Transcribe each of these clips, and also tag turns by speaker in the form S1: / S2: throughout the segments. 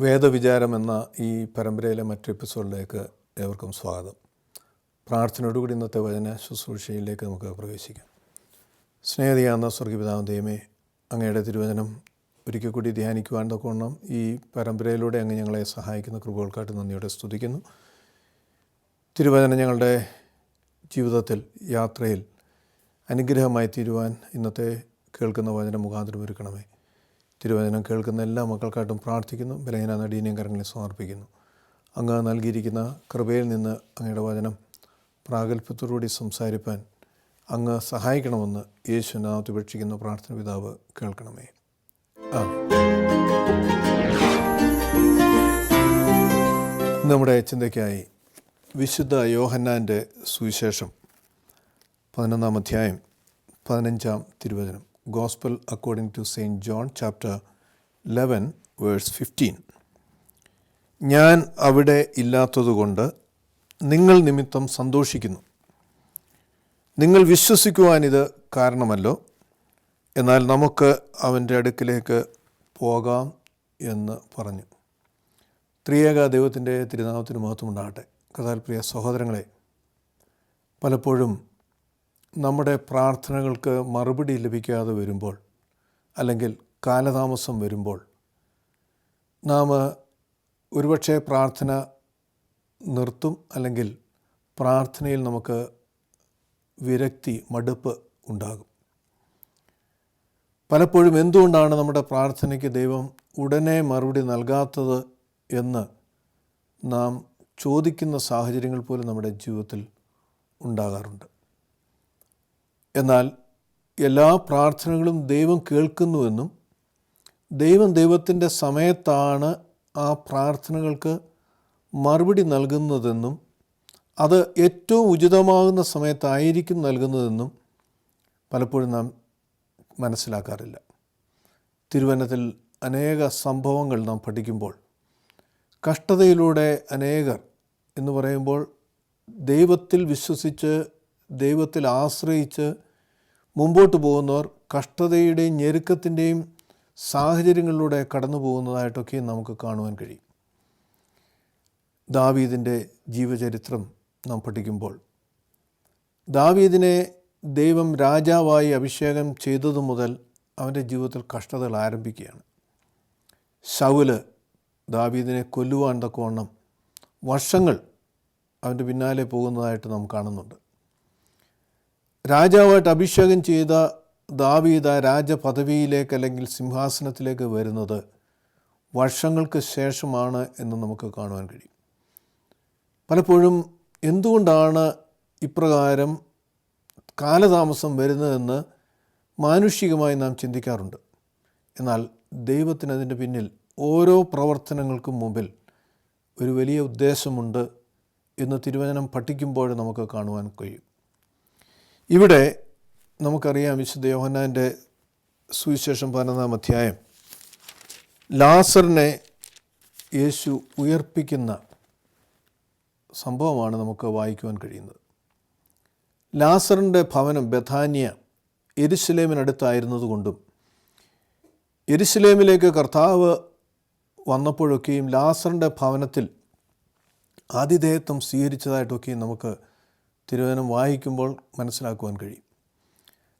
S1: വേദവിചാരം എന്ന ഈ പരമ്പരയിലെ മറ്റൊരു എപ്പിസോഡിലേക്ക് ഏവർക്കും സ്വാഗതം. പ്രാർത്ഥനയോടുകൂടി ഇന്നത്തെ വചന ശുശ്രൂഷയിലേക്ക് നമുക്ക് പ്രവേശിക്കാം. സ്നേഹിയാകുന്ന സ്വർഗപിതാവാം ദൈവമേ, അങ്ങയുടെ തിരുവചനം ഒരിക്കൽ കൂടി ധ്യാനിക്കുവാൻ തക്കവണ്ണം ഈ പരമ്പരയിലൂടെ അങ്ങ് ഞങ്ങളെ സഹായിക്കുന്ന കൃപകൾക്കായിട്ട് നന്ദിയോടെ സ്തുതിക്കുന്നു. തിരുവചനം ഞങ്ങളുടെ ജീവിതത്തിൽ യാത്രയിൽ അനുഗ്രഹമായി തീരുവാൻ ഇന്നത്തെ കേൾക്കുന്ന വചനം മുഖാന്തരം ഒരുക്കണമേ. തിരുവചനം കേൾക്കുന്ന എല്ലാ മക്കൾക്കായിട്ടും പ്രാർത്ഥിക്കുന്നു. ബലഹീന നടീനയും കരങ്ങളിൽ സമർപ്പിക്കുന്നു. അങ്ങ് നൽകിയിരിക്കുന്ന കൃപയിൽ നിന്ന് അങ്ങയുടെ വചനം പ്രാഗൽഭ്യത്തോടുകൂടി സംസാരിപ്പാൻ അങ്ങ് സഹായിക്കണമെന്ന് യേശുവിൻ്റെ നാമത്തിൽ അപേക്ഷിക്കുന്ന പ്രാർത്ഥന പിതാവ് കേൾക്കണമേ. ആമേൻ. നമ്മുടെ ചിന്തയ്ക്കായി വിശുദ്ധ യോഹന്നാൻ്റെ സുവിശേഷം 11-ാം അധ്യായം 15-ാം തിരുവചനം. Gospel according to St. John chapter 11 verse 15. ഞാൻ അവിടെ ഇല്ലാത്തതുകൊണ്ട് നിങ്ങൾ നിമിത്തം സന്തോഷിക്കുന്നു. നിങ്ങൾ വിശ്വസിക്കുവാനിത് കാരണമല്ലോ. എന്നാൽ നമുക്ക് അവൻ്റെ അടുക്കിലേക്ക് പോകാം എന്ന് പറഞ്ഞു. ത്രിയേക ദൈവത്തിൻ്റെ തിരുനാമത്തിന് മഹത്വം ഉണ്ടാകട്ടെ. കർത്താവിൽ പ്രിയ സഹോദരങ്ങളെ, പലപ്പോഴും നമ്മുടെ പ്രാർത്ഥനകൾക്ക് മറുപടി ലഭിക്കാതെ വരുമ്പോൾ, അല്ലെങ്കിൽ കാലതാമസം വരുമ്പോൾ, നാം ഒരുപക്ഷെ പ്രാർത്ഥന നിർത്തും, അല്ലെങ്കിൽ പ്രാർത്ഥനയിൽ നമുക്ക് വിരക്തി, മടുപ്പ് ഉണ്ടാകും. പലപ്പോഴും എന്തുകൊണ്ടാണ് നമ്മുടെ പ്രാർത്ഥനയ്ക്ക് ദൈവം ഉടനെ മറുപടി നൽകാത്തത് എന്ന് നാം ചോദിക്കുന്ന സാഹചര്യങ്ങൾ പോലും നമ്മുടെ ജീവിതത്തിൽ ഉണ്ടാകാറുണ്ട്. എന്നാൽ എല്ലാ പ്രാർത്ഥനകളും ദൈവം കേൾക്കുന്നുവെന്നും ദൈവം ദൈവത്തിൻ്റെ സമയത്താണ് ആ പ്രാർത്ഥനകൾക്ക് മറുപടി നൽകുന്നതെന്നും അത് ഏറ്റവും ഉചിതമാകുന്ന സമയത്തായിരിക്കും നൽകുന്നതെന്നും പലപ്പോഴും നാം മനസ്സിലാക്കാറില്ല. തിരുവചനത്തിൽ അനേക സംഭവങ്ങൾ നാം പഠിക്കുമ്പോൾ, കഷ്ടതയിലൂടെ അനേകർ എന്ന് പറയുമ്പോൾ ദൈവത്തിൽ വിശ്വസിച്ച് ദൈവത്തിൽ ആശ്രയിച്ച് മുമ്പോട്ട് പോകുന്നവർ കഷ്ടതയുടെയും ഞെരുക്കത്തിൻ്റെയും സാഹചര്യങ്ങളിലൂടെ കടന്നു പോകുന്നതായിട്ടൊക്കെ നമുക്ക് കാണുവാൻ കഴിയും. ദാവീദിൻ്റെ ജീവചരിത്രം നാം പഠിക്കുമ്പോൾ, ദാവീദിനെ ദൈവം രാജാവായി അഭിഷേകം ചെയ്തതു മുതൽ അവൻ്റെ ജീവിതത്തിൽ കഷ്ടതകൾ ആരംഭിക്കുകയാണ്. ശൗല് ദാവീദിനെ കൊല്ലുവാൻ തക്കവണ്ണം വർഷങ്ങൾ അവൻ്റെ പിന്നാലെ പോകുന്നതായിട്ട് നാം കാണുന്നുണ്ട്. രാജാവായിട്ട് അഭിഷേകം ചെയ്ത ദാവീദ് രാജപദവിയിലേക്ക് അല്ലെങ്കിൽ സിംഹാസനത്തിലേക്ക് വരുന്നത് വർഷങ്ങൾക്ക് ശേഷമാണ് എന്ന് നമുക്ക് കാണുവാൻ കഴിയും. പലപ്പോഴും എന്തുകൊണ്ടാണ് ഇപ്രകാരം കാലതാമസം വരുന്നതെന്ന് മാനുഷികമായി നാം ചിന്തിക്കാറുണ്ട്. എന്നാൽ ദൈവത്തിന് അതിൻ്റെ പിന്നിൽ ഓരോ പ്രവർത്തനങ്ങൾക്കും മുമ്പിൽ ഒരു വലിയ ഉദ്ദേശമുണ്ട് എന്ന് തിരുവചനം പഠിക്കുമ്പോൾ നമുക്ക് കാണുവാൻ കഴിയും. ഇവിടെ നമുക്കറിയാം, വിശുദ്ധ യോഹന്നാൻ്റെ സുവിശേഷം 11-ാം അധ്യായം ലാസറിനെ യേശു ഉയർപ്പിക്കുന്ന സംഭവമാണ് നമുക്ക് വായിക്കുവാൻ കഴിയുന്നത്. ലാസറിൻ്റെ ഭവനം ബഥാന്യ യെരുശലേമിനടുത്തായിരുന്നതുകൊണ്ടും യെരുശലേമിലേക്ക് കർത്താവ് വന്നപ്പോഴൊക്കെയും ലാസറിൻ്റെ ഭവനത്തിൽ ആതിഥേയത്വം സ്വീകരിച്ചതായിട്ടൊക്കെയും നമുക്ക് തിരുവചനം വായിക്കുമ്പോൾ മനസ്സിലാക്കുവാൻ കഴിയും.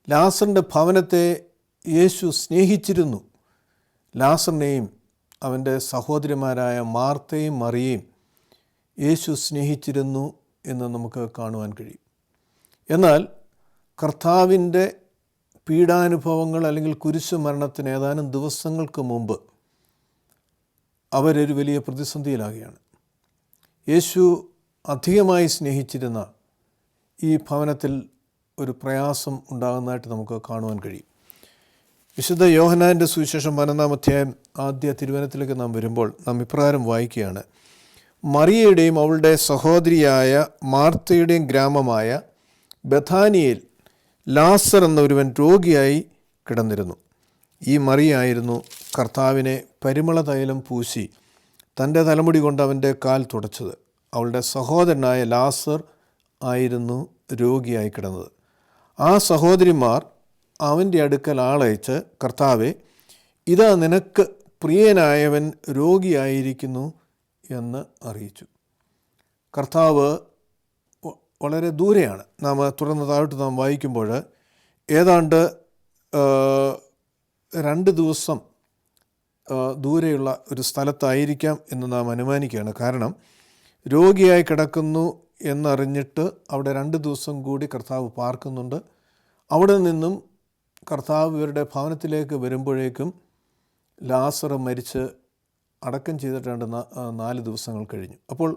S1: ലാസറിൻ്റെ ഭവനത്തെ യേശു സ്നേഹിച്ചിരുന്നു. ലാസറിനെയും അവൻ്റെ സഹോദരിമാരായ മാർത്തയും മറിയയും യേശു സ്നേഹിച്ചിരുന്നു എന്ന് നമുക്ക് കാണുവാൻ കഴിയും. എന്നാൽ കർത്താവിൻ്റെ പീഡാനുഭവങ്ങൾ അല്ലെങ്കിൽ കുരിശു മരണത്തിന് ഏതാനും ദിവസങ്ങൾക്ക് മുമ്പ് അവരൊരു വലിയ പ്രതിസന്ധിയിലാകുകയാണ്. യേശു അധികമായി സ്നേഹിച്ചിരുന്ന ഈ ഭവനത്തിൽ ഒരു പ്രയാസം ഉണ്ടാകുന്നതായിട്ട് നമുക്ക് കാണുവാൻ കഴിയും. വിശുദ്ധ യോഹന്നാൻ്റെ സുവിശേഷം 11-ാം അധ്യായം ആദ്യ തിരുവചനത്തിലേക്ക് നാം വരുമ്പോൾ നാം ഇപ്രകാരം വായിക്കുകയാണ്. മറിയയുടെയും അവളുടെ സഹോദരിയായ മാർത്തയുടെയും ഗ്രാമമായ ബഥാനിയയിൽ ലാസർ എന്ന ഒരുവൻ രോഗിയായി കിടന്നിരുന്നു. ഈ മറിയായിരുന്നു കർത്താവിനെ പരിമള തൈലം പൂശി തൻ്റെ തലമുടി കൊണ്ട് അവൻ്റെ കാൽ തുടച്ചത്. അവളുടെ സഹോദരനായ ലാസർ ആയിരുന്നു രോഗിയായി കിടന്നത്. ആ സഹോദരിമാർ അവൻ്റെ അടുക്കൽ ആളയച്ച്, കർത്താവെ, ഇതാ നിനക്ക് പ്രിയനായവൻ രോഗിയായിരിക്കുന്നു എന്ന് അറിയിച്ചു. കർത്താവ് വളരെ ദൂരെയാണ്. തുടർന്ന് താഴോട്ട് നാം വായിക്കുമ്പോൾ ഏതാണ്ട് 2 ദിവസം ദൂരെയുള്ള ഒരു സ്ഥലത്തായിരിക്കാം എന്ന് നാം അനുമാനിക്കുകയാണ്. കാരണം രോഗിയായി കിടക്കുന്നു എന്നറിഞ്ഞിട്ട് അവിടെ 2 ദിവസം കൂടി കർത്താവ് പാർക്കുന്നുണ്ട്. അവിടെ നിന്നും കർത്താവ് ഇവരുടെ ഭവനത്തിലേക്ക് വരുമ്പോഴേക്കും ലാസർ മരിച്ച് അടക്കം ചെയ്തിട്ടുണ്ട് 4 ദിവസങ്ങൾ കഴിഞ്ഞു. അപ്പോൾ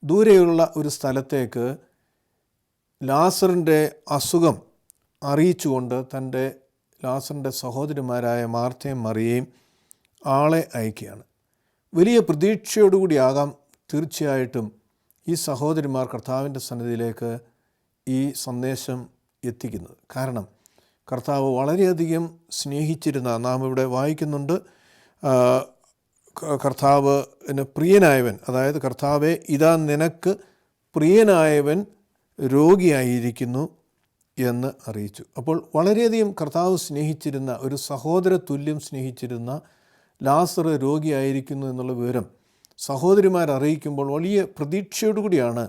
S1: ദൂരെയുള്ള ഒരു സ്ഥലത്തേക്ക് ലാസറിൻ്റെ അസുഖം അറിയിച്ചുകൊണ്ട് ലാസറിൻ്റെ സഹോദരിമാരായ മാർത്തയും മറിയയും ആളെ അയക്കുകയാണ്. വലിയ പ്രതീക്ഷയോടുകൂടിയാകാം തീർച്ചയായിട്ടും ഈ സഹോദരിമാർ കർത്താവിൻ്റെ സന്നിധിയിലേക്ക് ഈ സന്ദേശം എത്തിക്കുന്നത്. കാരണം കർത്താവ് വളരെയധികം സ്നേഹിച്ചിരുന്ന, നാം ഇവിടെ വായിക്കുന്നുണ്ട്, കർത്താവിന് പ്രിയനായവൻ, അതായത് കർത്താവെ ഇതാ നിനക്ക് പ്രിയനായവൻ രോഗിയായിരിക്കുന്നു എന്ന് അറിയിച്ചു. അപ്പോൾ വളരെയധികം കർത്താവ് സ്നേഹിച്ചിരുന്ന, ഒരു സഹോദര തുല്യം സ്നേഹിച്ചിരുന്ന ലാസർ രോഗിയായിരിക്കുന്നു എന്നുള്ള വിവരം സഹോദരിമാരറിയിക്കുമ്പോൾ വലിയ പ്രതീക്ഷയോടുകൂടിയാണ്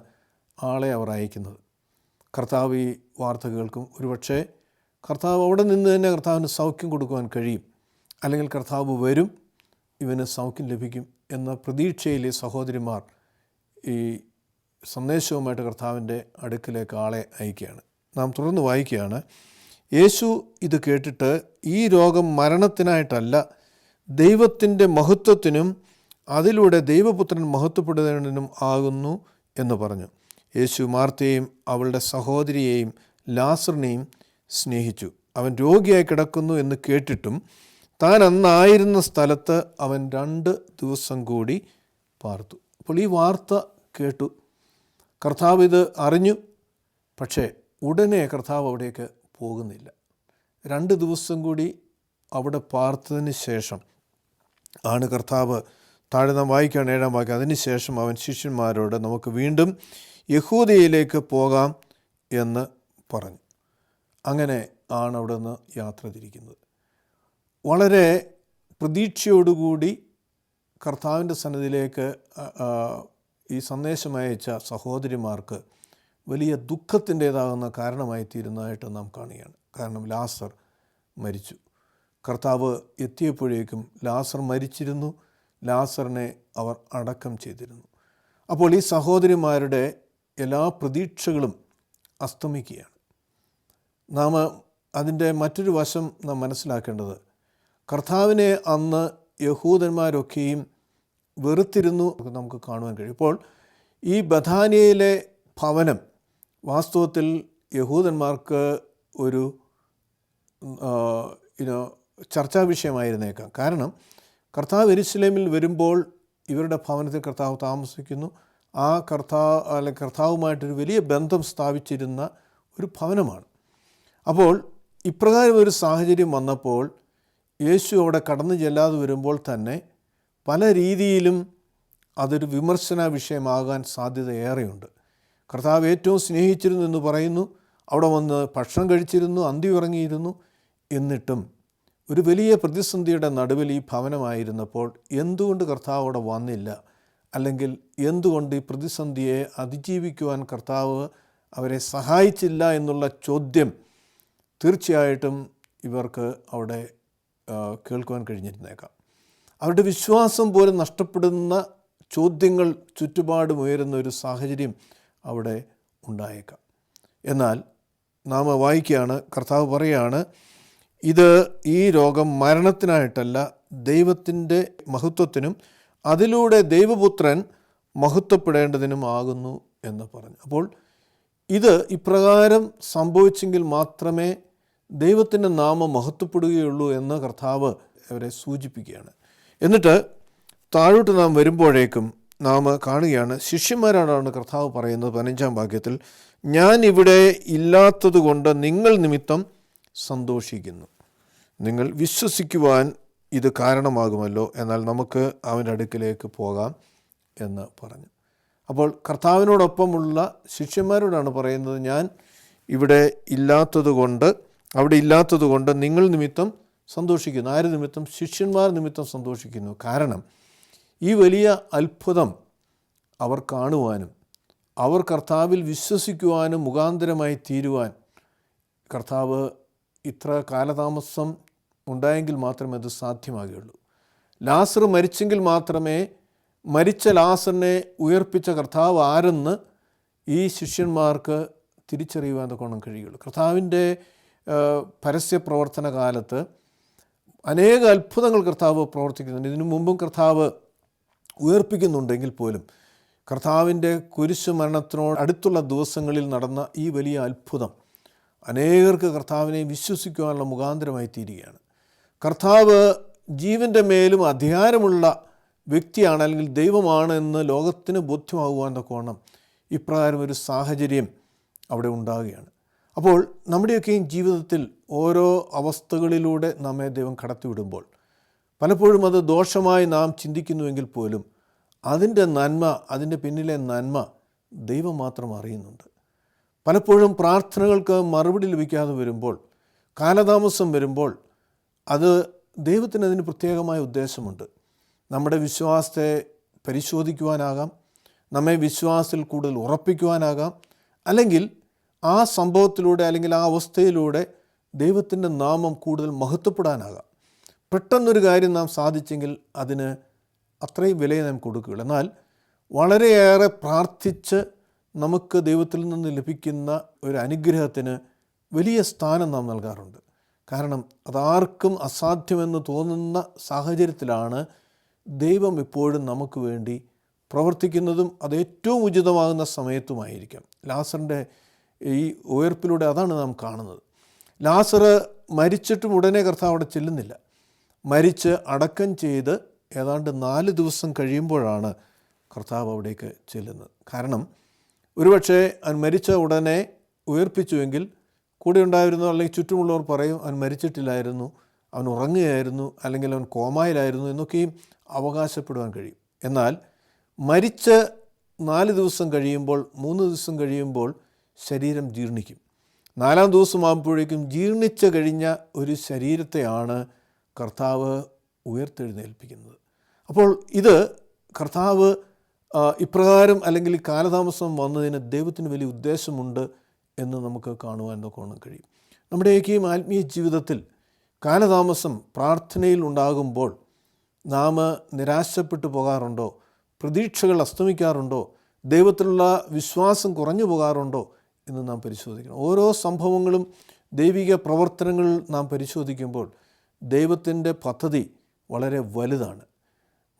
S1: ആളെ അവർ അയക്കുന്നത്. കർത്താവ് ഈ വാർത്ത കേൾക്കും. ഒരുപക്ഷെ കർത്താവ് അവിടെ നിന്ന് തന്നെ കർത്താവിന് സൗഖ്യം കൊടുക്കുവാൻ കഴിയും, അല്ലെങ്കിൽ കർത്താവ് വരും, ഇവന് സൗഖ്യം ലഭിക്കും എന്ന പ്രതീക്ഷയിൽ ഈ സഹോദരിമാർ ഈ സന്ദേശവുമായിട്ട് കർത്താവിൻ്റെ അടുക്കിലേക്ക് ആളെ അയക്കുകയാണ്. നാം തുടർന്ന് വായിക്കുകയാണ്. യേശു ഇത് കേട്ടിട്ട് ഈ രോഗം മരണത്തിനായിട്ടല്ല, ദൈവത്തിൻ്റെ മഹത്വത്തിനും അതിലൂടെ ദൈവപുത്രൻ മഹത്വപ്പെടുന്നതിനും ആകുന്നു എന്ന് പറഞ്ഞു. യേശു മാർത്തയെയും അവളുടെ സഹോദരിയെയും ലാസറിനെയും സ്നേഹിച്ചു. അവൻ രോഗിയായി കിടക്കുന്നു എന്ന് കേട്ടിട്ടും താൻ അന്നായിരുന്ന സ്ഥലത്ത് അവൻ 2 ദിവസം കൂടി പാർത്തു. അപ്പോൾ ഈ വാർത്ത കേട്ടു, കർത്താവ് ഇത് അറിഞ്ഞു. പക്ഷേ ഉടനെ കർത്താവ് അവിടേക്ക് പോകുന്നില്ല. 2 ദിവസം കൂടി അവിടെ പാർത്തതിന് ശേഷം ആണ് കർത്താവ്, താഴെ നാം വായിക്കുകയാണ് 7-ാം വാക്യം, അതിനുശേഷം അവൻ ശിഷ്യന്മാരോട് നമുക്ക് വീണ്ടും യഹൂദയിലേക്ക് പോകാം എന്ന് പറഞ്ഞു. അങ്ങനെ ആണ് അവിടെ നിന്ന് യാത്ര തിരിക്കുന്നത്. വളരെ പ്രതീക്ഷയോടുകൂടി കർത്താവിൻ്റെ സന്നിധിയിലേക്ക് ഈ സന്ദേശം അയച്ച സഹോദരിമാർക്ക് വലിയ ദുഃഖത്തിൻ്റേതാകുന്ന കാരണമായി തീരുന്നതായിട്ട് നാം കാണുകയാണ്. കാരണം ലാസർ മരിച്ചു. കർത്താവ് എത്തിയപ്പോഴേക്കും ലാസർ മരിച്ചിരുന്നു. ലാസറിനെ അവർ അടക്കം ചെയ്തിരുന്നു. അപ്പോൾ ഈ സഹോദരിമാരുടെ എല്ലാ പ്രതീക്ഷകളും അസ്തമിക്കുകയാണ്. നാം അതിൻ്റെ മറ്റൊരു വശം നാം മനസ്സിലാക്കേണ്ടത്, കർത്താവിനെ അന്ന് യഹൂദന്മാരൊക്കെയും വെറുത്തിരുന്നു നമുക്ക് കാണുവാൻ കഴിയും. ഇപ്പോൾ ഈ ബഥാനിയയിലെ ഭവനം വാസ്തവത്തിൽ യഹൂദന്മാർക്ക് ഒരു ചർച്ചാ വിഷയമായിരുന്നേക്കാം. കാരണം കർത്താവ് യെരുശലേമിൽ വരുമ്പോൾ ഇവരുടെ ഭവനത്തിൽ കർത്താവ് താമസിക്കുന്നു. ആ കർത്താവുമായിട്ടൊരു വലിയ ബന്ധം സ്ഥാപിച്ചിരുന്ന ഒരു ഭവനമാണ്. അപ്പോൾ ഇപ്രകാരം ഒരു സാഹചര്യം വന്നപ്പോൾ യേശു അവിടെ കടന്നു ചെല്ലാതെ വരുമ്പോൾ തന്നെ പല രീതിയിലും അതൊരു വിമർശന വിഷയമാകാൻ സാധ്യത ഏറെയുണ്ട്. കർത്താവ് ഏറ്റവും സ്നേഹിച്ചിരുന്നു എന്ന് പറയുന്നു, അവിടെ വന്ന് ഭക്ഷണം കഴിച്ചിരുന്നു, അന്തി ഉറങ്ങിയിരുന്നു. എന്നിട്ടും ഒരു വലിയ പ്രതിസന്ധിയുടെ നടുവിൽ ഈ ഭവനമായിരുന്നപ്പോൾ എന്തുകൊണ്ട് കർത്താവ് അവിടെ വന്നില്ല, അല്ലെങ്കിൽ എന്തുകൊണ്ട് ഈ പ്രതിസന്ധിയെ അതിജീവിക്കുവാൻ കർത്താവ് അവരെ സഹായിച്ചില്ല എന്നുള്ള ചോദ്യം തീർച്ചയായിട്ടും ഇവർക്ക് അവിടെ കേൾക്കുവാൻ കഴിഞ്ഞിരുന്നേക്കാം. അവരുടെ വിശ്വാസം പോലും നഷ്ടപ്പെടുന്ന ചോദ്യങ്ങൾ ചുറ്റുപാടും ഉയരുന്ന ഒരു സാഹചര്യം അവിടെ ഉണ്ടായേക്കാം. എന്നാൽ നാം വായിക്കുകയാണ്, കർത്താവ് പറയുകയാണ്, ഈ രോഗം മരണത്തിനായിട്ടല്ല, ദൈവത്തിൻ്റെ മഹത്വത്തിനും അതിലൂടെ ദൈവപുത്രൻ മഹത്വപ്പെടേണ്ടതിനും ആകുന്നു എന്ന് പറഞ്ഞു. അപ്പോൾ ഇത് ഇപ്രകാരം സംഭവിച്ചെങ്കിൽ മാത്രമേ ദൈവത്തിൻ്റെ നാമം മഹത്വപ്പെടുകയുള്ളൂ എന്ന് കർത്താവ് അവരെ സൂചിപ്പിക്കുകയാണ്. എന്നിട്ട് താഴോട്ട് നാം വരുമ്പോഴേക്കും നാം കാണുകയാണ്, ശിഷ്യന്മാരോടാണ് കർത്താവ് പറയുന്നത് 15-ാം വാക്യത്തിൽ, ഞാൻ ഇവിടെ ഇല്ലാത്തത് കൊണ്ട് നിങ്ങൾ നിമിത്തം സന്തോഷിക്കുന്നു. നിങ്ങൾ വിശ്വസിക്കുവാൻ ഇത് കാരണമാകുമല്ലോ, എന്നാൽ നമുക്ക് അവൻ്റെ അടുക്കിലേക്ക് പോകാം എന്ന് പറഞ്ഞു. അപ്പോൾ കർത്താവിനോടൊപ്പമുള്ള ശിഷ്യന്മാരോടാണ് പറയുന്നത്, ഞാൻ അവിടെ ഇല്ലാത്തത് കൊണ്ട് നിങ്ങൾ നിമിത്തം സന്തോഷിക്കുന്നു. ആര് നിമിത്തം? ശിഷ്യന്മാർ നിമിത്തം സന്തോഷിക്കുന്നു. കാരണം ഈ വലിയ അത്ഭുതം അവർ കാണുവാനും അവർ കർത്താവിൽ വിശ്വസിക്കുവാനും മുഖാന്തരമായി തീരുവാൻ കർത്താവ് ഇത്ര കാലതാമസം ഉണ്ടായെങ്കിൽ മാത്രമേ അത് സാധ്യമാകുകയുള്ളൂ. ലാസർ മരിച്ചെങ്കിൽ മാത്രമേ മരിച്ച ലാസറിനെ ഉയർപ്പിച്ച കർത്താവ് ആരെന്ന് ഈ ശിഷ്യന്മാർക്ക് തിരിച്ചറിയുവാൻ തക്കവണ്ണം കഴിയുള്ളൂ. കർത്താവിൻ്റെ പരസ്യ പ്രവർത്തന കാലത്ത് അനേക അത്ഭുതങ്ങൾ കർത്താവ് പ്രവർത്തിക്കുന്നുണ്ട്. ഇതിനു മുമ്പും കർത്താവ് ഉയർപ്പിക്കുന്നുണ്ടെങ്കിൽ പോലും കർത്താവിൻ്റെ കുരിശു മരണത്തിനോട് അടുത്തുള്ള ദിവസങ്ങളിൽ നടന്ന ഈ വലിയ അത്ഭുതം അനേകർക്ക് കർത്താവിനെ വിശ്വസിക്കുവാനുള്ള മുഖാന്തരമായി തീരുകയാണ്. കർത്താവ് ജീവൻ്റെ മേലും അധികാരമുള്ള വ്യക്തിയാണ്, അല്ലെങ്കിൽ ദൈവമാണ് എന്ന് ലോകത്തിന് ബോധ്യമാകുവാൻ തക്കവണ്ണം ഇപ്രകാരം ഒരു സാഹചര്യം അവിടെ ഉണ്ടാകുകയാണ്. അപ്പോൾ നമ്മുടെയൊക്കെയും ജീവിതത്തിൽ ഓരോ അവസ്ഥകളിലൂടെ നമ്മെ ദൈവം കടത്തിവിടുമ്പോൾ പലപ്പോഴും അത് ദോഷമായി നാം ചിന്തിക്കുന്നുവെങ്കിൽ പോലും അതിൻ്റെ നന്മ, അതിൻ്റെ പിന്നിലെ നന്മ ദൈവം മാത്രം അറിയുന്നുണ്ട്. പലപ്പോഴും പ്രാർത്ഥനകൾക്ക് മറുപടി ലഭിക്കാതെ വരുമ്പോൾ, കാലതാമസം വരുമ്പോൾ, അത് ദൈവത്തിന് അതിന് പ്രത്യേകമായ ഉദ്ദേശമുണ്ട്. നമ്മുടെ വിശ്വാസത്തെ പരിശോധിക്കുവാനാകാം, നമ്മെ വിശ്വാസത്തിൽ കൂടുതൽ ഉറപ്പിക്കുവാനാകാം, അല്ലെങ്കിൽ ആ സംഭവത്തിലൂടെ അല്ലെങ്കിൽ ആ അവസ്ഥയിലൂടെ ദൈവത്തിൻ്റെ നാമം കൂടുതൽ മഹത്വപ്പെടാനാകാം. പെട്ടെന്നൊരു കാര്യം നാം സാധിച്ചെങ്കിൽ അതിന് അത്രയും വിലയെ നാം കൊടുക്കുകയുള്ളൂ. എന്നാൽ വളരെയേറെ പ്രാർത്ഥിച്ച് നമുക്ക് ദൈവത്തിൽ നിന്ന് ലഭിക്കുന്ന ഒരു അനുഗ്രഹത്തിന് വലിയ സ്ഥാനം നാം നൽകാറുണ്ട്. കാരണം അതാർക്കും അസാധ്യമെന്ന് തോന്നുന്ന സാഹചര്യത്തിലാണ് ദൈവം എപ്പോഴും നമുക്ക് വേണ്ടി പ്രവർത്തിക്കുന്നതും അത് ഏറ്റവും ഉചിതമാകുന്ന സമയത്തുമായിരിക്കാം. ലാസറിൻ്റെ ഈ ഉയർപ്പിലൂടെ അതാണ് നാം കാണുന്നത്. ലാസർ മരിച്ചിട്ടും ഉടനെ കർത്താവ് അവിടെ ചെല്ലുന്നില്ല. മരിച്ച് അടക്കം ചെയ്ത് ഏതാണ്ട് 4 ദിവസം കഴിയുമ്പോഴാണ് കർത്താവ് അവിടേക്ക് ചെല്ലുന്നത്. കാരണം ഒരുപക്ഷെ അവൻ മരിച്ച ഉടനെ ഉയർപ്പിച്ചുവെങ്കിൽ കൂടെ ഉണ്ടായിരുന്നു അല്ലെങ്കിൽ ചുറ്റുമുള്ളവർ പറയും അവൻ മരിച്ചിട്ടില്ലായിരുന്നു, അവൻ ഉറങ്ങുകയായിരുന്നു, അല്ലെങ്കിൽ അവൻ കോമായിലായിരുന്നു എന്നൊക്കെയും അവകാശപ്പെടുവാൻ കഴിയും. എന്നാൽ മരിച്ച് 4 ദിവസം കഴിയുമ്പോൾ, 3 ദിവസം കഴിയുമ്പോൾ ശരീരം ജീർണിക്കും. 4-ാം ദിവസമാകുമ്പോഴേക്കും ജീർണിച്ച് കഴിഞ്ഞ ഒരു ശരീരത്തെയാണ് കർത്താവ് ഉയർത്തെഴുന്നേൽപ്പിക്കുന്നത്. അപ്പോൾ ഇത് കർത്താവ് ഇപ്രകാരം അല്ലെങ്കിൽ ഈ കാലതാമസം വന്നതിന് ദൈവത്തിന് വലിയ ഉദ്ദേശമുണ്ട് എന്ന് നമുക്ക് കാണുവാൻ കഴിയും. നമ്മുടെയൊക്കെയും ആത്മീയ ജീവിതത്തിൽ കാലതാമസം പ്രാർത്ഥനയിൽ ഉണ്ടാകുമ്പോൾ നാം നിരാശപ്പെട്ടു പോകാറുണ്ടോ? പ്രതീക്ഷകൾ അസ്തമിക്കാറുണ്ടോ? ദൈവത്തിലുള്ള വിശ്വാസം കുറഞ്ഞു പോകാറുണ്ടോ എന്ന് നാം പരിശോധിക്കണം. ഓരോ സംഭവങ്ങളും ദൈവിക പ്രവർത്തനങ്ങൾ നാം പരിശോധിക്കുമ്പോൾ ദൈവത്തിൻ്റെ പദ്ധതി വളരെ വലുതാണ്.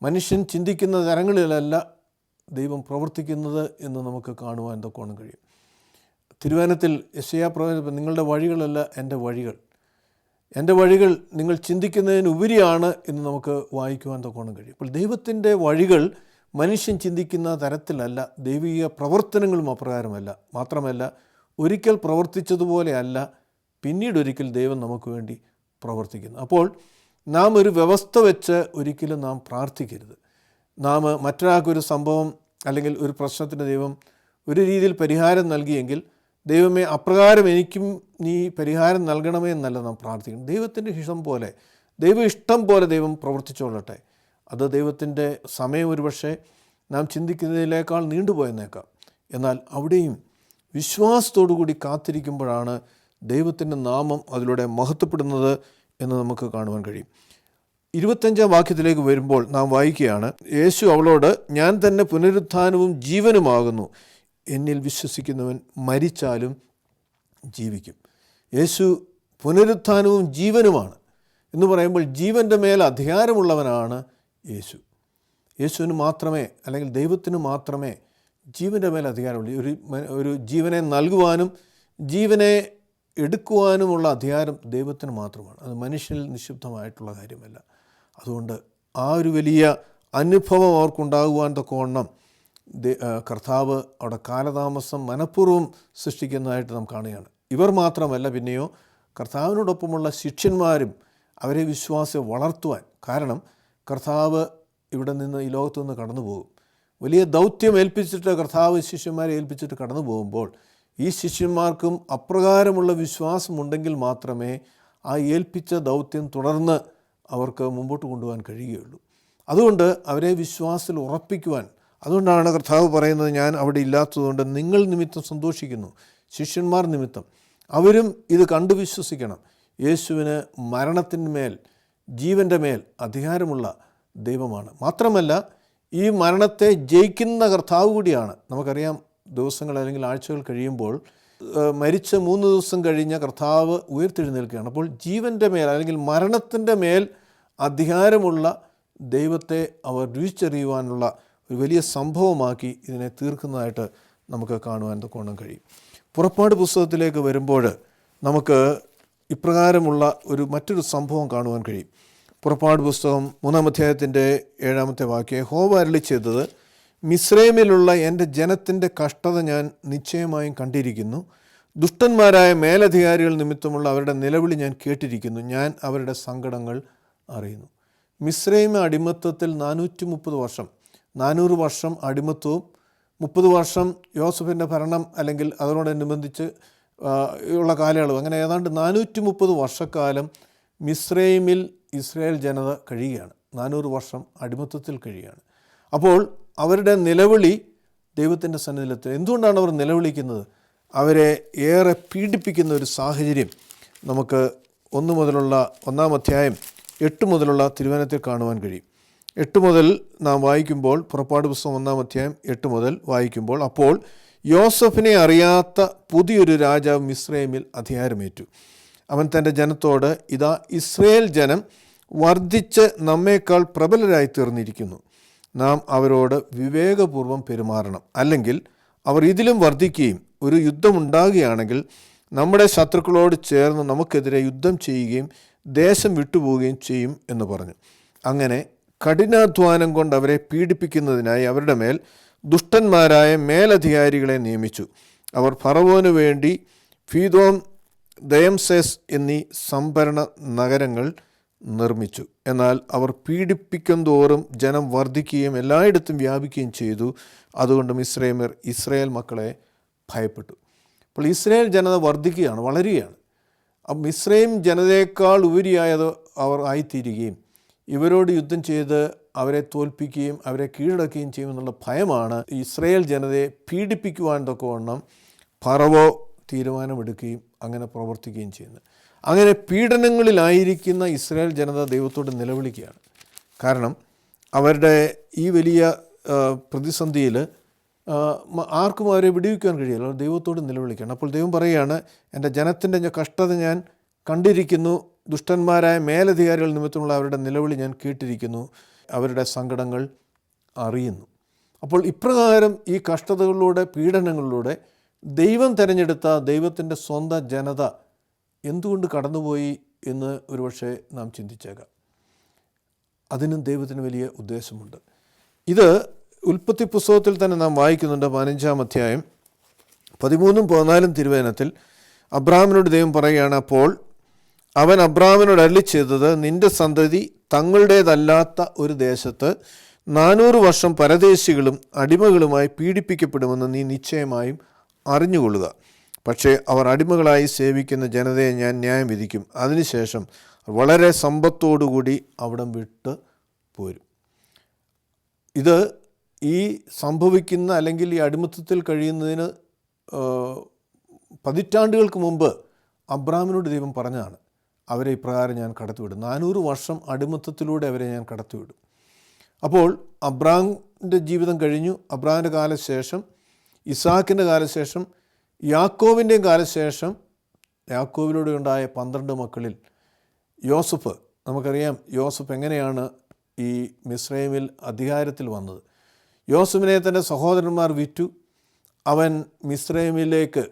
S1: മനുഷ്യൻ ചിന്തിക്കുന്ന തരങ്ങളിലല്ല ദൈവം പ്രവർത്തിക്കുന്നത് എന്ന് നമുക്ക് കാണുവാൻ തക്കവണ്ണം കഴിയും. തിരുവചനത്തിൽ യെശയ്യാ പ്രവചനം, നിങ്ങളുടെ വഴികളല്ല എൻ്റെ വഴികൾ, എൻ്റെ വഴികൾ നിങ്ങൾ ചിന്തിക്കുന്നതിനുപരിയാണ് എന്ന് നമുക്ക് വായിക്കുവാൻ തക്കവണ്ണം കഴിയും. അപ്പോൾ ദൈവത്തിൻ്റെ വഴികൾ മനുഷ്യൻ ചിന്തിക്കുന്ന തരത്തിലല്ല, ദൈവിക പ്രവർത്തനങ്ങളും അപ്രകാരമല്ല. മാത്രമല്ല, ഒരിക്കൽ പ്രവർത്തിച്ചതുപോലെയല്ല പിന്നീടൊരിക്കൽ ദൈവം നമുക്ക് വേണ്ടി പ്രവർത്തിക്കുന്നു. അപ്പോൾ നാം ഒരു വ്യവസ്ഥ വെച്ച് ഒരിക്കലും നാം പ്രാർത്ഥിക്കരുത്. നാം മറ്റൊരാൾക്കൊരു സംഭവം അല്ലെങ്കിൽ ഒരു പ്രശ്നത്തിന് ദൈവം ഒരു രീതിയിൽ പരിഹാരം നൽകിയെങ്കിൽ ദൈവമേ അപ്രകാരം എനിക്കും നീ പരിഹാരം നൽകണമേ എന്നല്ല നാം പ്രാർത്ഥിക്കണം. ദൈവത്തിൻ്റെ ഇഷ്ടം പോലെ, ഇഷ്ടം പോലെ ദൈവം പ്രവർത്തിച്ചോളട്ടെ. അത് ദൈവത്തിൻ്റെ സമയം ഒരുപക്ഷെ നാം ചിന്തിക്കുന്നതിനേക്കാൾ നീണ്ടുപോയെന്നേക്കാം. എന്നാൽ അവിടെയും വിശ്വാസത്തോടു കൂടി കാത്തിരിക്കുമ്പോഴാണ് ദൈവത്തിൻ്റെ നാമം അതിലൂടെ മഹത്വപ്പെടുന്നത് എന്ന് നമുക്ക് കാണുവാൻ കഴിയും. 25-ാം വാക്യത്തിലേക്ക് വരുമ്പോൾ നാം വായിക്കുകയാണ്, യേശു അവളോട്, ഞാൻ തന്നെ പുനരുത്ഥാനവും ജീവനുമാകുന്നു, എന്നിൽ വിശ്വസിക്കുന്നവൻ മരിച്ചാലും ജീവിക്കും. യേശു പുനരുത്ഥാനവും ജീവനുമാണ് എന്ന് പറയുമ്പോൾ ജീവൻ്റെ മേൽ അധികാരമുള്ളവനാണ് യേശു. യേശുവിന് മാത്രമേ, അല്ലെങ്കിൽ ദൈവത്തിന് മാത്രമേ ജീവൻ്റെ മേൽ അധികാരമുള്ളൂ. ഒരു ജീവനെ നൽകുവാനും ജീവനെ എടുക്കുവാനുമുള്ള അധികാരം ദൈവത്തിന് മാത്രമാണ്. അത് മനുഷ്യനിൽ നിക്ഷിപ്തമായിട്ടുള്ള കാര്യമല്ല. അതുകൊണ്ട് ആ ഒരു വലിയ അനുഭവം അവർക്കുണ്ടാകുവാൻ തക്കവണ്ണം കർത്താവ് അവിടെ കാലതാമസം മനഃപൂർവ്വം സൃഷ്ടിക്കുന്നതായിട്ട് നാം കാണുകയാണ്. ഇവർ മാത്രമല്ല, പിന്നെയോ കർത്താവിനോടൊപ്പമുള്ള ശിഷ്യന്മാരും അവരെ വിശ്വാസം വളർത്തുവാൻ. കാരണം കർത്താവ് ഇവിടെ നിന്ന് ഈ ലോകത്തു നിന്ന് കടന്നു പോകും. വലിയ ദൗത്യം ഏൽപ്പിച്ചിട്ട് കർത്താവ് ശിഷ്യന്മാരെ ഏൽപ്പിച്ചിട്ട് കടന്നു പോകുമ്പോൾ ഈ ശിഷ്യന്മാർക്കും അപ്രകാരമുള്ള വിശ്വാസമുണ്ടെങ്കിൽ മാത്രമേ ആ ഏൽപ്പിച്ച ദൗത്യം തുടർന്ന് അവർക്ക് മുമ്പോട്ട് കൊണ്ടുപോകാൻ കഴിയുകയുള്ളൂ. അതുകൊണ്ട് അവരെ വിശ്വാസത്തിൽ ഉറപ്പിക്കുവാൻ, അതുകൊണ്ടാണ് കർത്താവ് പറയുന്നത്, ഞാൻ അവിടെ ഇല്ലാത്തതുകൊണ്ട് നിങ്ങൾ നിമിത്തം സന്തോഷിക്കുന്നു. ശിഷ്യന്മാർ നിമിത്തം അവരും ഇത് കണ്ടു വിശ്വസിക്കണം. യേശുവിന് മരണത്തിന്മേൽ ജീവൻ്റെ മേൽ അധികാരമുള്ള ദൈവമാണ്. മാത്രമല്ല ഈ മരണത്തെ ജയിക്കുന്ന കർത്താവ് കൂടിയാണ്. നമുക്കറിയാം, ദിവസങ്ങൾ അല്ലെങ്കിൽ ആഴ്ചകൾ കഴിയുമ്പോൾ മരിച്ച 3 ദിവസം കഴിഞ്ഞ കർത്താവ് ഉയർത്തെഴുന്നേൽക്കുകയാണ്. അപ്പോൾ ജീവൻ്റെ മേൽ അല്ലെങ്കിൽ മരണത്തിൻ്റെ മേൽ അധികാരമുള്ള ദൈവത്തെ അവർ രുചിച്ചറിയുവാനുള്ള ഒരു വലിയ സംഭവമാക്കി ഇതിനെ തീർക്കുന്നതായിട്ട് നമുക്ക് കാണുവാൻ തൊക്കണം കഴിയും. പുറപ്പാട് പുസ്തകത്തിലേക്ക് വരുമ്പോൾ നമുക്ക് ഇപ്രകാരമുള്ള മറ്റൊരു സംഭവം കാണുവാൻ കഴിയും. പുറപ്പാട് പുസ്തകം 3-ാം അധ്യായത്തിൻ്റെ 7-ാമത്തെ വാക്യം, യഹോവ അരുളി ചെയ്തത്, മിസ്രൈമിലുള്ള എൻ്റെ ജനത്തിൻ്റെ കഷ്ടത ഞാൻ നിശ്ചയമായും കണ്ടിരിക്കുന്നു. ദുഷ്ടന്മാരായ മേലധികാരികൾ നിമിത്തമുള്ള അവരുടെ നിലവിളി ഞാൻ കേട്ടിരിക്കുന്നു. ഞാൻ അവരുടെ സങ്കടങ്ങൾ അറിയുന്നു. മിസ്രൈം അടിമത്തത്തിൽ 430 വർഷം, 400 വർഷം അടിമത്വവും 30 വർഷം യോസഫിൻ്റെ ഭരണം അല്ലെങ്കിൽ അതിനോടനുബന്ധിച്ച് ഉള്ള കാലയളവ്, അങ്ങനെ ഏതാണ്ട് 430 വർഷക്കാലം മിസ്രൈമിൽ ഇസ്രായേൽ ജനത കഴിയുകയാണ്. 400 വർഷം അടിമത്തത്തിൽ കഴിയുകയാണ്. അപ്പോൾ അവരുടെ നിലവിളി ദൈവത്തിൻ്റെ സന്നിധിയിലെത്തും. എന്തുകൊണ്ടാണ് അവർ നിലവിളിക്കുന്നത്? അവരെ ഏറെ പീഡിപ്പിക്കുന്ന ഒരു സാഹചര്യം നമുക്ക് 1-ാം അധ്യായം 8 മുതലുള്ള തിരുവചനത്തിൽ കാണുവാൻ കഴിയും. 8 മുതൽ നാം വായിക്കുമ്പോൾ, പുറപ്പാട് പുസ്തകം 1-ാം അധ്യായം 8 മുതൽ വായിക്കുമ്പോൾ, അപ്പോൾ യോസഫിനെ അറിയാത്ത പുതിയൊരു രാജാവ് മിസ്രൈമിൽ അധികാരമേറ്റു. അവൻ തൻ്റെ ജനത്തോട്, ഇതാ ഇസ്രായേൽ ജനം വർദ്ധിച്ച് നമ്മേക്കാൾ പ്രബലരായി തീർന്നിരിക്കുന്നു. നാം അവരോട് വിവേകപൂർവ്വം പെരുമാറണം. അല്ലെങ്കിൽ അവർ ഇതിലും വർദ്ധിക്കുകയും ഒരു യുദ്ധമുണ്ടാകുകയാണെങ്കിൽ നമ്മുടെ ശത്രുക്കളോട് ചേർന്ന് നമുക്കെതിരെ യുദ്ധം ചെയ്യുകയും ദേശം വിട്ടുപോവുകയും ചെയ്യും എന്ന് പറഞ്ഞു. അങ്ങനെ കഠിനാധ്വാനം കൊണ്ട് അവരെ പീഡിപ്പിക്കുന്നതിനായി അവരുടെ മേൽ ദുഷ്ടന്മാരായ മേലധികാരികളെ നിയമിച്ചു. അവർ ഫറവോന് വേണ്ടി ഫീദോം, ദയംസെസ് എന്നീ സംഭരണ നഗരങ്ങൾ നിർമ്മിച്ചു. എന്നാൽ അവർ പീഡിപ്പിക്കും തോറും ജനം വർദ്ധിക്കുകയും എല്ലായിടത്തും വ്യാപിക്കുകയും ചെയ്തു. അതുകൊണ്ട് മിസ്രൈമ്യർ ഇസ്രായേൽ മക്കളെ ഭയപ്പെട്ടു. അപ്പോൾ ഇസ്രായേൽ ജനത വർദ്ധിക്കുകയാണ്, വളരുകയാണ്. മിസ്രൈം ജനതയേക്കാൾ ഉപരിയായത് അവർ ആയിത്തീരുകയും ഇവരോട് യുദ്ധം ചെയ്ത് അവരെ തോൽപ്പിക്കുകയും അവരെ കീഴടക്കുകയും ചെയ്യുമെന്നുള്ള ഭയമാണ് ഇസ്രായേൽ ജനതയെ പീഡിപ്പിക്കുവാൻ തക്കവണ്ണം ഫറവോ തീരുമാനമെടുക്കുകയും അങ്ങനെ പ്രവർത്തിക്കുകയും ചെയ്യുന്നത്. അങ്ങനെ പീഡനങ്ങളിലായിരിക്കുന്ന ഇസ്രായേൽ ജനത ദൈവത്തോട് നിലവിളിക്കുകയാണ്. കാരണം അവരുടെ ഈ വലിയ പ്രതിസന്ധിയിൽ ആർക്കും അവരെ വിടുവിക്കാൻ കഴിയില്ല. ദൈവത്തോട് നിലവിളിക്കുകയാണ്. അപ്പോൾ ദൈവം പറയുകയാണ്, എൻ്റെ ജനത്തിൻ്റെ കഷ്ടത ഞാൻ കണ്ടിരിക്കുന്നു. ദുഷ്ടന്മാരായ മേലധികാരികൾ നിമിത്തമുള്ള അവരുടെ നിലവിളി ഞാൻ കേട്ടിരിക്കുന്നു. അവരുടെ സങ്കടങ്ങൾ അറിയുന്നു. അപ്പോൾ ഇപ്രകാരം ഈ കഷ്ടതകളിലൂടെ, പീഡനങ്ങളിലൂടെ ദൈവം തിരഞ്ഞെടുത്ത ദൈവത്തിൻ്റെ സ്വന്തം ജനത എന്തുകൊണ്ട് കടന്നുപോയി എന്ന് ഒരുപക്ഷെ നാം ചിന്തിച്ചേക്കാം. അതിനും ദൈവത്തിന് വലിയ ഉദ്ദേശമുണ്ട്. ഇത് ഉൽപ്പത്തി പുസ്തകത്തിൽ തന്നെ നാം വായിക്കുന്നുണ്ട്. 15-ാം അധ്യായം 13-14 തിരുവചനത്തിൽ അബ്രാഹാമിനോട് ദൈവം പറയുകയാണ്, അപ്പോൾ അവൻ അബ്രാഹാമിനോട് അരുളി ചെയ്തത്, നിന്റെ സന്തതി തങ്ങളുടേതല്ലാത്ത ഒരു ദേശത്ത് 400 വർഷം പരദേശികളും അടിമകളുമായി പീഡിപ്പിക്കപ്പെടുമെന്ന് നീ നിശ്ചയമായും അറിഞ്ഞുകൊള്ളുക. പക്ഷേ അവർ അടിമകളായി സേവിക്കുന്ന ജനതയെ ഞാൻ ന്യായം വിധിക്കും. അതിനുശേഷം വളരെ സമ്പത്തോടുകൂടി അവിടം വിട്ട് പോരും. ഇത് ഈ സംഭവിക്കുന്ന അല്ലെങ്കിൽ ഈ അടിമത്തത്തിൽ കഴിയുന്നതിന് പതിറ്റാണ്ടുകൾക്ക് മുമ്പ് അബ്രാഹാമിനോട് ദൈവം പറഞ്ഞതാണ്, അവരെ ഇപ്രകാരം ഞാൻ കടത്തിവിടും. 400 വർഷം അടിമത്തത്തിലൂടെ അവരെ ഞാൻ കടത്തിവിടും. അപ്പോൾ അബ്രാഹാമിൻ്റെ ജീവിതം കഴിഞ്ഞു. അബ്രാഹാമിൻ്റെ കാലശേഷം, ഇസാക്കിൻ്റെ കാലശേഷം, യാക്കോബിൻ്റെയും കാലശേഷം, യാക്കോബിലൂടെ ഉണ്ടായ 12 മക്കളിൽ യോസഫ്, നമുക്കറിയാം യോസഫ് എങ്ങനെയാണ് ഈ മിസ്രൈമിൽ അധികാരത്തിൽ വന്നത്. യോസഫിനെ തൻ്റെ സഹോദരന്മാർ വിറ്റു. അവൻ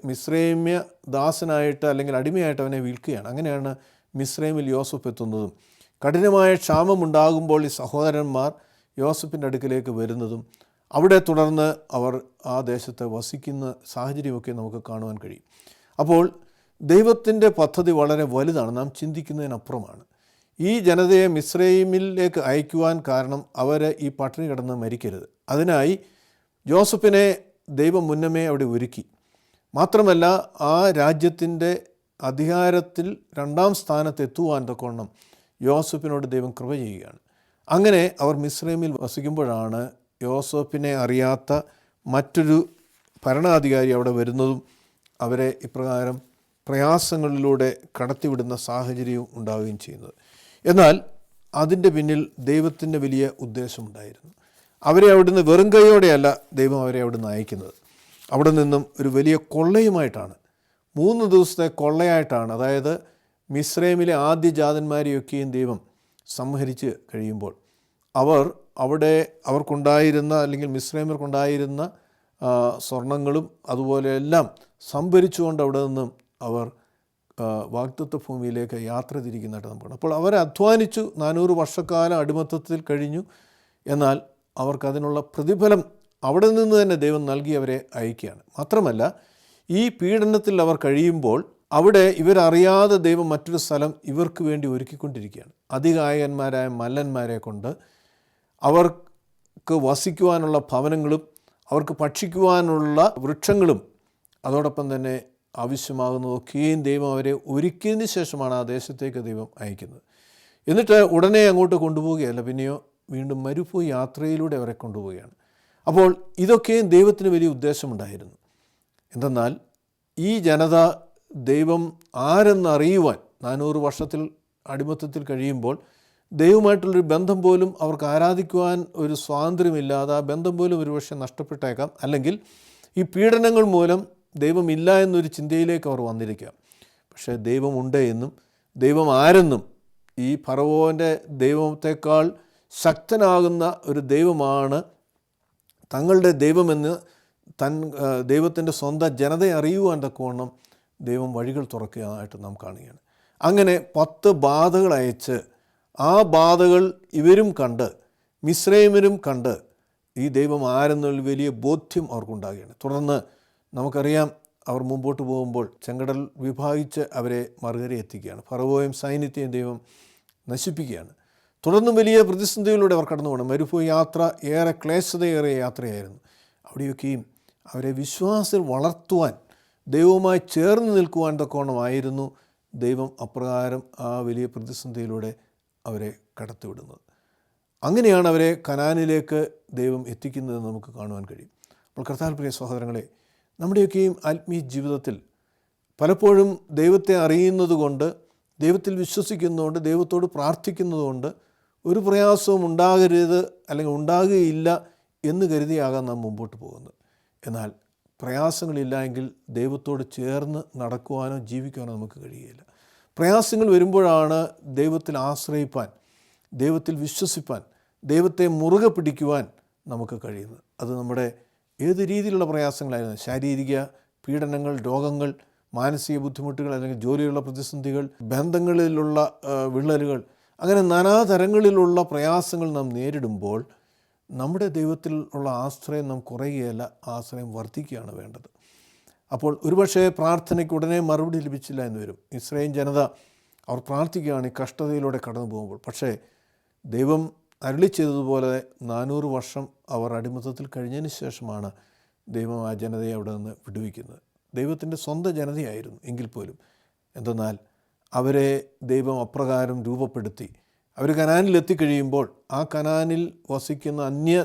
S1: മിസ്രൈമ്യ ദാസനായിട്ട് അല്ലെങ്കിൽ അടിമയായിട്ട് അവനെ വിൽക്കുകയാണ്. അങ്ങനെയാണ് മിസ്രൈമിൽ യോസഫ് എത്തുന്നതും കഠിനമായ ക്ഷാമമുണ്ടാകുമ്പോൾ ഈ സഹോദരന്മാർ യോസഫിൻ്റെ അടുക്കിലേക്ക് വരുന്നതും അവിടെ തുടർന്ന് അവർ ആ ദേശത്ത് വസിക്കുന്ന സാഹചര്യമൊക്കെ നമുക്ക് കാണുവാൻ കഴിയും. അപ്പോൾ ദൈവത്തിൻ്റെ പദ്ധതി വളരെ വലുതാണ്, നാം ചിന്തിക്കുന്നതിനപ്പുറമാണ്. ഈ ജനതയെ മിസ്രൈമിലേക്ക് അയക്കുവാൻ കാരണം അവർ ഈ പട്ടിണി കിടന്ന് മരിക്കരുത്. അതിനായി യോസഫിനെ ദൈവം മുന്നമേ അവിടെ ഒരുക്കി. മാത്രമല്ല ആ രാജ്യത്തിൻ്റെ അധികാരത്തിൽ 2-ാം സ്ഥാനത്ത് എത്തുവാൻ തക്കവണ്ണം യോസേഫിനോട് ദൈവം കൃപ ചെയ്യുകയാണ്. അങ്ങനെ അവർ മിസ്രൈമിൽ വസിക്കുമ്പോഴാണ് യോസേഫിനെ അറിയാത്ത മറ്റൊരു ഭരണാധികാരി അവിടെ വരുന്നതും അവരെ ഇപ്രകാരം പ്രയാസങ്ങളിലൂടെ കടത്തിവിടുന്ന സാഹചര്യവും ഉണ്ടാവുകയും ചെയ്യുന്നത്. എന്നാൽ അതിൻ്റെ പിന്നിൽ ദൈവത്തിൻ്റെ വലിയ ഉദ്ദേശമുണ്ടായിരുന്നു. അവരെ അവിടുന്ന് വെറും കൈയോടെയല്ല ദൈവം അവരെ അവിടുന്ന് അയക്കുന്നത്. അവിടെ നിന്നും ഒരു വലിയ കൊള്ളയുമായിട്ടാണ്, 3 ദിവസത്തെ കൊള്ളയായിട്ടാണ്. അതായത് മിസ്രൈമിലെ ആദ്യജാതന്മാരെയൊക്കെയും ദൈവം സംഹരിച്ച് കഴിയുമ്പോൾ അവിടെ അവർക്കുണ്ടായിരുന്ന അല്ലെങ്കിൽ മിസ്രൈമർക്കുണ്ടായിരുന്ന സ്വർണങ്ങളും അതുപോലെ എല്ലാം സംഭരിച്ചുകൊണ്ട് അവിടെ നിന്നും അവർ വാഗ്ദത്ത ഭൂമിയിലേക്ക് യാത്ര തിരിക്കുന്നതായിട്ട് നമുക്ക് കാണാം. അപ്പോൾ അവർ അധ്വാനിച്ചു, 400 വർഷക്കാലം അടിമത്തത്തിൽ കഴിഞ്ഞു. എന്നാൽ അവർക്കതിനുള്ള പ്രതിഫലം അവിടെ നിന്ന് തന്നെ ദൈവം നൽകി അവരെ അയക്കുകയാണ്. മാത്രമല്ല, ഈ പീഡനത്തിൽ അവർ കഴിയുമ്പോൾ അവിടെ ഇവരറിയാതെ ദൈവം മറ്റൊരു സ്ഥലം ഇവർക്ക് വേണ്ടി ഒരുക്കിക്കൊണ്ടിരിക്കുകയാണ്. അതികായകന്മാരായ മല്ലന്മാരെ കൊണ്ട് അവർക്ക് വസിക്കുവാനുള്ള ഭവനങ്ങളും അവർക്ക് ഭക്ഷിക്കുവാനുള്ള വൃക്ഷങ്ങളും അതോടൊപ്പം തന്നെ ആവശ്യമാകുന്നതൊക്കെയും ദൈവം അവരെ ഒരുക്കിയതിന് ശേഷമാണ് ആ ദേശത്തേക്ക് ദൈവം അയക്കുന്നത്. എന്നിട്ട് ഉടനെ അങ്ങോട്ട് കൊണ്ടുപോവുകയല്ല, പിന്നെയോ വീണ്ടും മരുഭൂമി യാത്രയിലൂടെ അവരെ കൊണ്ടുപോവുകയാണ്. അപ്പോൾ ഇതൊക്കെയും ദൈവത്തിന് വലിയ ഉദ്ദേശമുണ്ടായിരുന്നു. എന്തെന്നാൽ ഈ ജനത ദൈവം ആരെന്നറിയുവാൻ 400 വർഷത്തിൽ അടിമത്തത്തിൽ കഴിയുമ്പോൾ ദൈവമായിട്ടുള്ളൊരു ബന്ധം പോലും അവർക്ക് ആരാധിക്കുവാൻ ഒരു സ്വാതന്ത്ര്യമില്ലാതെ ആ ബന്ധം പോലും ഒരുപക്ഷെ നഷ്ടപ്പെട്ടേക്കാം. അല്ലെങ്കിൽ ഈ പീഡനങ്ങൾ മൂലം ദൈവമില്ല എന്നൊരു ചിന്തയിലേക്ക് അവർ വന്നിരിക്കാം. പക്ഷേ ദൈവമുണ്ട് എന്നും ദൈവം ആരെന്നും ഈ ഫറവോൻ്റെ ദൈവത്തെക്കാൾ ശക്തനാകുന്ന ഒരു ദൈവമാണ് തങ്ങളുടെ ദൈവമെന്ന് ദൈവത്തിൻ്റെ സ്വന്തം ജനതയെ അറിയുവാൻ തക്കവണ്ണം ദൈവം വഴികൾ തുറക്കുകയായിട്ട് നാം കാണുകയാണ്. അങ്ങനെ 10 ബാധകൾ അയച്ച് ആ ബാധകൾ ഇവരും കണ്ട് മിസ്രൈമിനും കണ്ട് ഈ ദൈവം ആരെന്നുള്ള വലിയ ബോധ്യം അവർക്കുണ്ടാകുകയാണ്. തുടർന്ന് നമുക്കറിയാം, അവർ മുമ്പോട്ട് പോകുമ്പോൾ ചെങ്കടൽ വിഭാഗിച്ച് അവരെ മറുകര എത്തിക്കുകയാണ്. ഫറവോയും സൈന്യത്തെയും ദൈവം നശിപ്പിക്കുകയാണ്. തുടർന്നും വലിയ പ്രതിസന്ധികളിലൂടെ അവർ കടന്നു പോകണം. മരുഭൂമി യാത്ര ഏറെ ക്ലേശതയേറിയ യാത്രയായിരുന്നു. അവിടെയൊക്കെയും അവരെ വിശ്വാസത്തിൽ വളർത്തുവാൻ, ദൈവവുമായി ചേർന്ന് നിൽക്കുവാൻ തക്കവണ്ണമായിരുന്നു ദൈവം അപ്രകാരം ആ വലിയ പ്രതിസന്ധിയിലൂടെ അവരെ കടത്തിവിടുന്നത്. അങ്ങനെയാണ് അവരെ കനാനിലേക്ക് ദൈവം എത്തിക്കുന്നതെന്ന് നമുക്ക് കാണുവാൻ കഴിയും. അപ്പോൾ കർത്താവിൽ പ്രിയ സഹോദരങ്ങളെ, നമ്മുടെയൊക്കെയും ആത്മീയ ജീവിതത്തിൽ പലപ്പോഴും ദൈവത്തെ അറിയുന്നത് കൊണ്ട്, ദൈവത്തിൽ വിശ്വസിക്കുന്നതുകൊണ്ട്, ദൈവത്തോട് പ്രാർത്ഥിക്കുന്നതുകൊണ്ട് ഒരു പ്രയാസവും ഉണ്ടാകരുത് അല്ലെങ്കിൽ ഉണ്ടാകുകയില്ല എന്ന് കരുതിയാകാം നാം മുമ്പോട്ട് പോകുന്നത്. എന്നാൽ പ്രയാസങ്ങളില്ല എങ്കിൽ ദൈവത്തോട് ചേർന്ന് നടക്കുവാനോ ജീവിക്കുവാനോ നമുക്ക് കഴിയുകയില്ല. പ്രയാസങ്ങൾ വരുമ്പോഴാണ് ദൈവത്തിൽ ആശ്രയിപ്പാൻ, ദൈവത്തിൽ വിശ്വസിപ്പാൻ, ദൈവത്തെ മുറുകെ പിടിക്കുവാൻ നമുക്ക് കഴിയുന്നത്. അത് നമ്മുടെ ഏത് രീതിയിലുള്ള പ്രയാസങ്ങളായിരുന്നു, ശാരീരിക പീഡനങ്ങൾ, രോഗങ്ങൾ, മാനസിക ബുദ്ധിമുട്ടുകൾ, അല്ലെങ്കിൽ ജോലിയുള്ള പ്രതിസന്ധികൾ, ബന്ധങ്ങളിലുള്ള വിള്ളലുകൾ, അങ്ങനെ നാനാതരങ്ങളിലുള്ള പ്രയാസങ്ങൾ നാം നേരിടുമ്പോൾ നമ്മുടെ ദൈവത്തിൽ ഉള്ള ആശ്രയം നാം കുറയുകയല്ല, ആശ്രയം വർദ്ധിക്കുകയാണ് വേണ്ടത്. അപ്പോൾ ഒരുപക്ഷെ പ്രാർത്ഥനയ്ക്ക് ഉടനെ മറുപടി ലഭിച്ചില്ല എന്ന് വരും. ഇസ്രായേൽ ജനത അവർ പ്രാർത്ഥിക്കുകയാണ് ഈ കഷ്ടതയിലൂടെ കടന്നു പോകുമ്പോൾ. പക്ഷേ ദൈവം അരുളി ചെയ്തതുപോലെ 400 വർഷം അവർ അടിമത്തത്തിൽ കഴിഞ്ഞതിന് ശേഷമാണ് ദൈവം ആ ജനതയെ അവിടെ നിന്ന് വിടുവിക്കുന്നത്. ദൈവത്തിൻ്റെ സ്വന്തം ജനതയായിരുന്നു എങ്കിൽ പോലും എന്തെന്നാൽ അവരെ ദൈവം അപ്രകാരം രൂപപ്പെടുത്തി. അവർ കനാനിലെത്തിക്കഴിയുമ്പോൾ ആ കനാനിൽ വസിക്കുന്ന അന്യ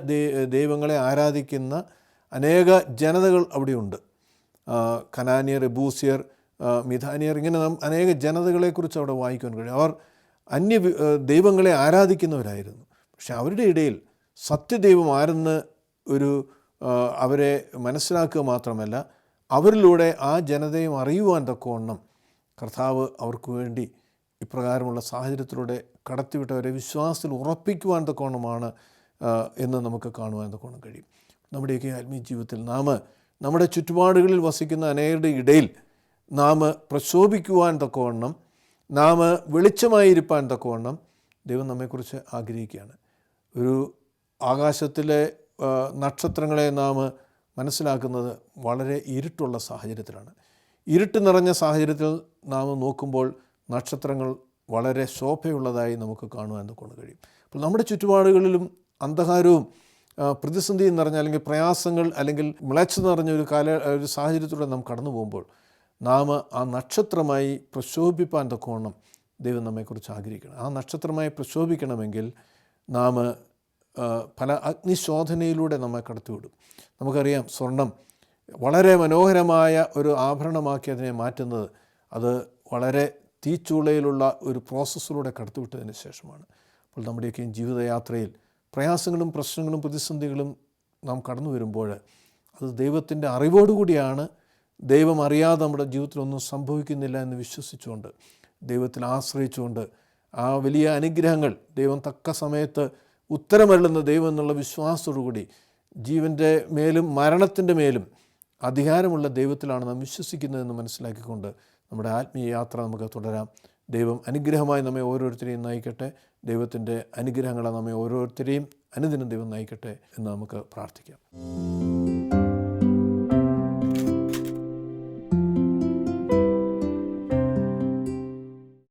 S1: ദൈവങ്ങളെ ആരാധിക്കുന്ന അനേക ജനതകൾ അവിടെയുണ്ട്. കനാനിയർ, എബൂസിയർ, മിഥാനിയർ, ഇങ്ങനെ നാം അനേക ജനതകളെക്കുറിച്ച് അവിടെ വായിക്കാൻ കഴിയും. അവർ അന്യ ദൈവങ്ങളെ ആരാധിക്കുന്നവരായിരുന്നു. പക്ഷെ അവരുടെ ഇടയിൽ സത്യദൈവം ആരെന്ന് അവരെ മനസ്സിലാക്കുക മാത്രമല്ല, അവരിലൂടെ ആ ജനതയും അറിയുവാൻ തക്കവണ്ണം കർത്താവ് അവർക്ക് വേണ്ടി ഇപ്രകാരമുള്ള സാഹചര്യത്തിലൂടെ കടത്തിവിട്ടവരെ വിശ്വാസത്തിൽ ഉറപ്പിക്കുവാൻ തക്കവണ്ണമാണ് എന്ന് നമുക്ക് കാണുവാൻ തക്കവണ്ണം കഴിയും. നമ്മുടെയൊക്കെ ആത്മീയ ജീവിതത്തിൽ നമ്മുടെ ചുറ്റുപാടുകളിൽ വസിക്കുന്ന അനേകരുടെ ഇടയിൽ നാം പ്രശോഭിക്കുവാൻ തക്കവണ്ണം, നാം വെളിച്ചമായിരിക്കാൻ തക്കവണ്ണം ദൈവം നമ്മെക്കുറിച്ച് ആഗ്രഹിക്കുകയാണ്. ഒരു ആകാശത്തിലെ നക്ഷത്രങ്ങളെ നാം മനസ്സിലാക്കുന്നത് വളരെ ഇരുട്ടുള്ള സാഹചര്യത്തിലാണ്. ഇരുട്ട് നിറഞ്ഞ സാഹചര്യത്തിൽ നാം നോക്കുമ്പോൾ നക്ഷത്രങ്ങൾ വളരെ ശോഭയുള്ളതായി നമുക്ക് കാണുവാൻ കൊണ്ട് കഴിയും. അപ്പോൾ നമ്മുടെ ചുറ്റുപാടുകളിലും അന്ധകാരവും പ്രതിസന്ധിയും നിറഞ്ഞ അല്ലെങ്കിൽ പ്രയാസങ്ങൾ അല്ലെങ്കിൽ മിളച്ചു നിറഞ്ഞ ഒരു സാഹചര്യത്തിലൂടെ നാം കടന്നു പോകുമ്പോൾ നാം ആ നക്ഷത്രമായി പ്രശോഭിപ്പാൻ തക്കവണ്ണം ദൈവം നമ്മെക്കുറിച്ച് ആഗ്രഹിക്കണം. ആ നക്ഷത്രമായി പ്രശോഭിക്കണമെങ്കിൽ നാം പല അഗ്നിശോധനയിലൂടെ നമ്മെ കടത്തിവിടും. നമുക്കറിയാം, സ്വർണം വളരെ മനോഹരമായ ഒരു ആഭരണമാക്കി അതിനെ മാറ്റുന്നത് അത് വളരെ തീച്ചൂളയിലുള്ള ഒരു പ്രോസസ്സിലൂടെ കടത്തിവിട്ടതിന് ശേഷമാണ്. അപ്പോൾ നമ്മുടെയൊക്കെയും ജീവിതയാത്രയിൽ പ്രയാസങ്ങളും പ്രശ്നങ്ങളും പ്രതിസന്ധികളും നാം കടന്നു വരുമ്പോൾ അത് ദൈവത്തിൻ്റെ അറിവോടുകൂടിയാണ്. ദൈവം അറിയാതെ നമ്മുടെ ജീവിതത്തിലൊന്നും സംഭവിക്കുന്നില്ല എന്ന് വിശ്വസിച്ചുകൊണ്ട്, ദൈവത്തിൽ ആശ്രയിച്ചുകൊണ്ട്, ആ വലിയ അനുഗ്രഹങ്ങൾ ദൈവം തക്ക സമയത്ത് ഉത്തരമരുളുന്ന ദൈവം എന്നുള്ള വിശ്വാസത്തോടുകൂടി, ജീവൻ്റെ മേലും മരണത്തിൻ്റെ മേലും അധികാരമുള്ള ദൈവത്തിലാണ് നാം വിശ്വസിക്കുന്നതെന്ന് മനസ്സിലാക്കിക്കൊണ്ട് നമ്മുടെ ആത്മീയ യാത്ര നമുക്ക് തുടരാം. ദൈവം അനുഗ്രഹമായി നമ്മെ ഓരോരുത്തരെയും നയിക്കട്ടെ. ദൈവത്തിൻ്റെ അനുഗ്രഹങ്ങളെ നമ്മെ ഓരോരുത്തരെയും അനുദിനം ദൈവം നയിക്കട്ടെ എന്ന് നമുക്ക് പ്രാർത്ഥിക്കാം.